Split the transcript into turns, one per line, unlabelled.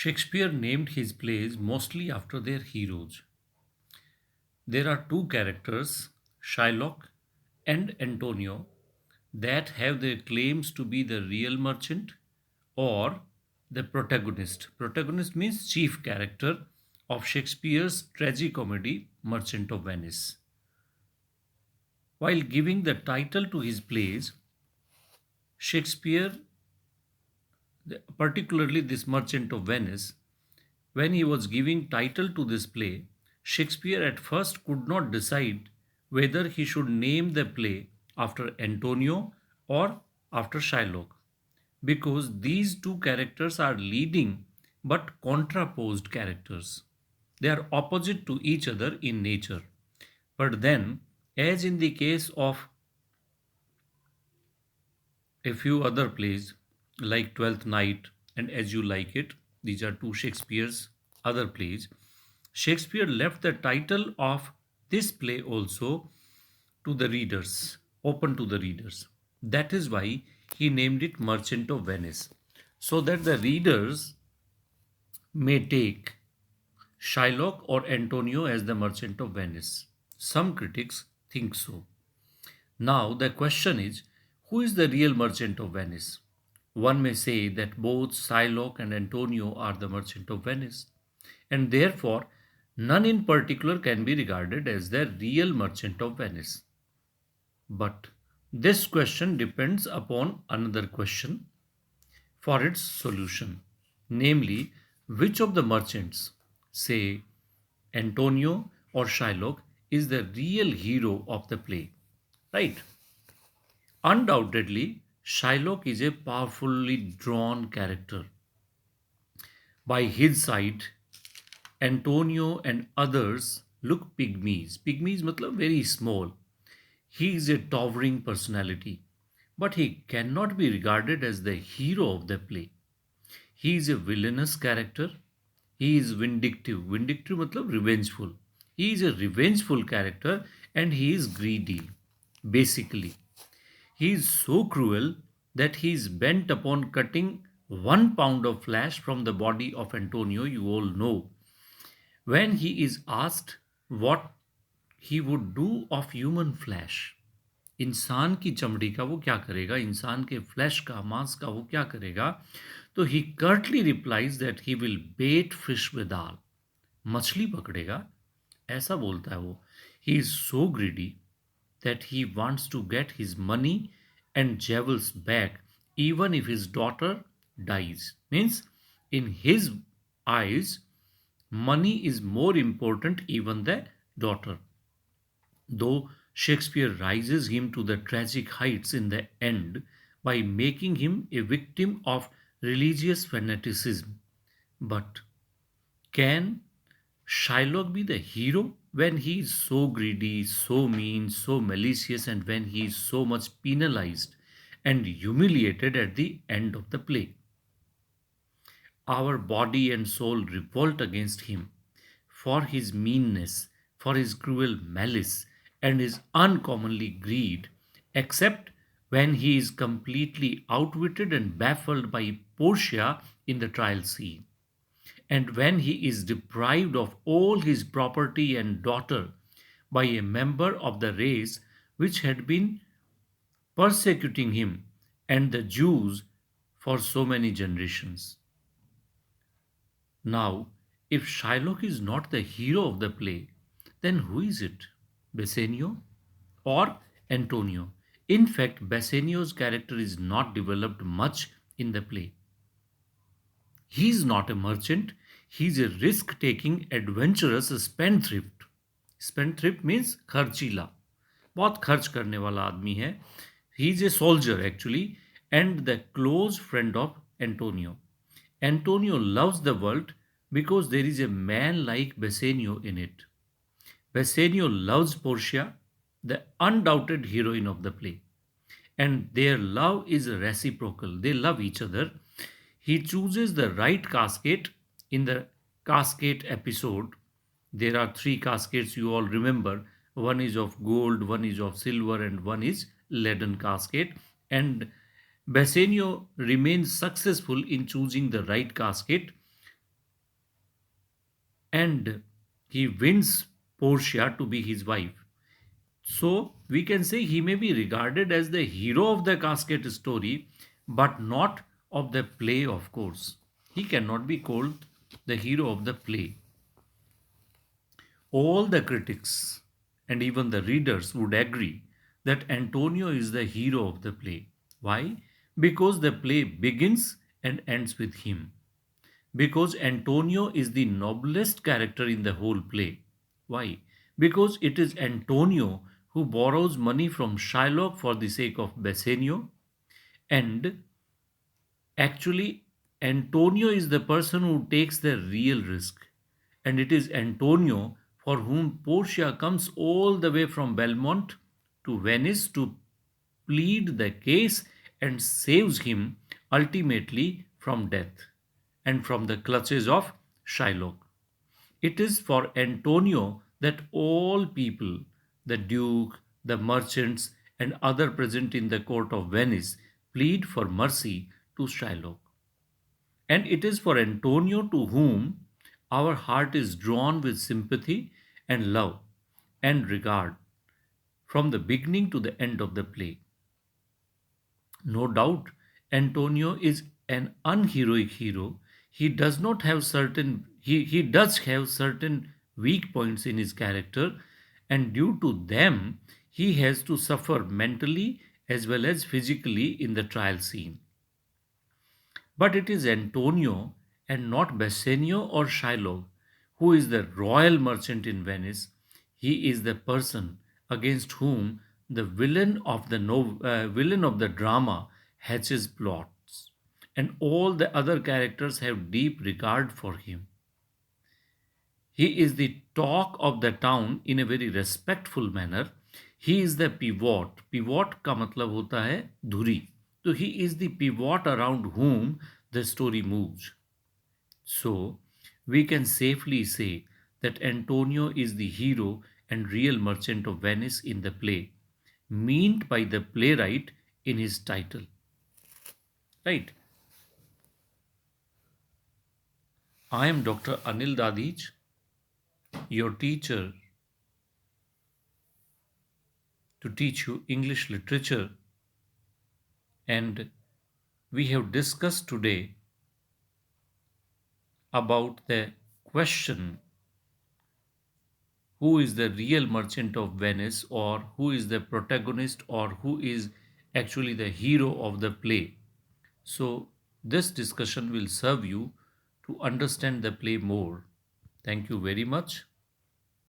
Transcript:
Shakespeare named his plays mostly after their heroes. There are two characters, Shylock and Antonio, that have their claims to be the real merchant or the protagonist. Protagonist means chief character of Shakespeare's tragicomedy Merchant of Venice. While giving the title to his plays, Shakespeare, particularly this Merchant of Venice, when he was giving title to this play, Shakespeare at first could not decide whether he should name the play after Antonio or after Shylock, because these two characters are leading but contraposed characters. They are opposite to each other in nature. But then, as in the case of a few other plays like Twelfth Night and As You Like It, these are two Shakespeare's other plays. Shakespeare left the title of this play also to the readers, open to the readers. That is why he named it Merchant of Venice, so that the readers may take Shylock or Antonio as the Merchant of Venice. Some critics think so. Now, the question is, who is the real Merchant of Venice? One may say that both Shylock and Antonio are the Merchant of Venice, and therefore none in particular can be regarded as the real Merchant of Venice. But this question depends upon another question for its solution, namely, which of the merchants, say Antonio or Shylock, is the real hero of the play? Right? Undoubtedly, Shylock is a powerfully drawn character. By his side, Antonio and others look pygmies. Pygmies matlab very small. He is a towering personality, but he cannot be regarded as the hero of the play. He is a villainous character. He is vindictive. Vindictive matlab revengeful. He is a revengeful character and he is greedy, basically. He is so cruel that he is bent upon cutting 1 pound of flesh from the body of Antonio, you all know. When he is asked what he would do of human flesh, इंसान की चमड़ी का वो क्या करेगा, इंसान के flash का मांस का वो क्या करेगा, तो he curtly replies that he will bait fish with all, मछली पकड़ेगा, ऐसा बोलता है वो. He is so greedy that he wants to get his money and jewels back even if his daughter dies. Means, in his eyes, money is more important even the daughter. Though Shakespeare rises him to the tragic heights in the end by making him a victim of religious fanaticism. But can Shylock be the hero when he is so greedy, so mean, so malicious, and when he is so much penalized and humiliated at the end of the play? Our body and soul revolt against him for his meanness, for his cruel malice, and his uncommonly greed, except when he is completely outwitted and baffled by Portia in the trial scene, and when he is deprived of all his property and daughter by a member of the race which had been persecuting him and the Jews for so many generations. Now, if Shylock is not the hero of the play, then who is it? Bassanio or Antonio? In fact, Bassanio's character is not developed much in the play. He is not a merchant, he is a risk taking, adventurous spendthrift. Spendthrift means खर्चीला, बहुत खर्च करने वाला आदमी है. He is a soldier actually and the close friend of Antonio. Antonio loves the world because there is a man like Bassanio in it. Bassanio loves Portia, the undoubted heroine of the play, and their love is reciprocal. They love each other. He chooses the right casket in the casket episode. There are three caskets you all remember. One is of gold, one is of silver, and one is leaden casket. And Bassanio remains successful in choosing the right casket and he wins Portia to be his wife. So we can say he may be regarded as the hero of the casket story, but not of the play, of course. He cannot be called the hero of the play. All the critics and even the readers would agree that Antonio is the hero of the play. Why? Because the play begins and ends with him. Because Antonio is the noblest character in the whole play. Why? Because it is Antonio who borrows money from Shylock for the sake of Bassanio, and actually, Antonio is the person who takes the real risk. And it is Antonio for whom Portia comes all the way from Belmont to Venice to plead the case and saves him ultimately from death and from the clutches of Shylock. It is for Antonio that all people, the Duke, the merchants, and other present in the court of Venice, plead for mercy to Shylock. And it is for Antonio to whom our heart is drawn with sympathy and love and regard from the beginning to the end of the play. No doubt, Antonio is an unheroic hero. He does have certain weak points in his character, and due to them, he has to suffer mentally as well as physically in the trial scene. But it is Antonio and not Bassanio or Shylock who is the royal merchant in Venice. He is the person against whom the villain of the drama hatches plots, and all the other characters have deep regard for him. He is the talk of the town in a very respectful manner. He is the pivot. Pivot का मतलब होता है धुरी. So he is the pivot around whom the story moves. So we can safely say that Antonio is the hero and real merchant of Venice in the play, meant by the playwright in his title. Right? I am Dr. Anil Dadij, your teacher to teach you English literature, and we have discussed today about the question who is the real merchant of Venice, or who is the protagonist, or who is actually the hero of the play. So, this discussion will serve you to understand the play more. Thank you very much.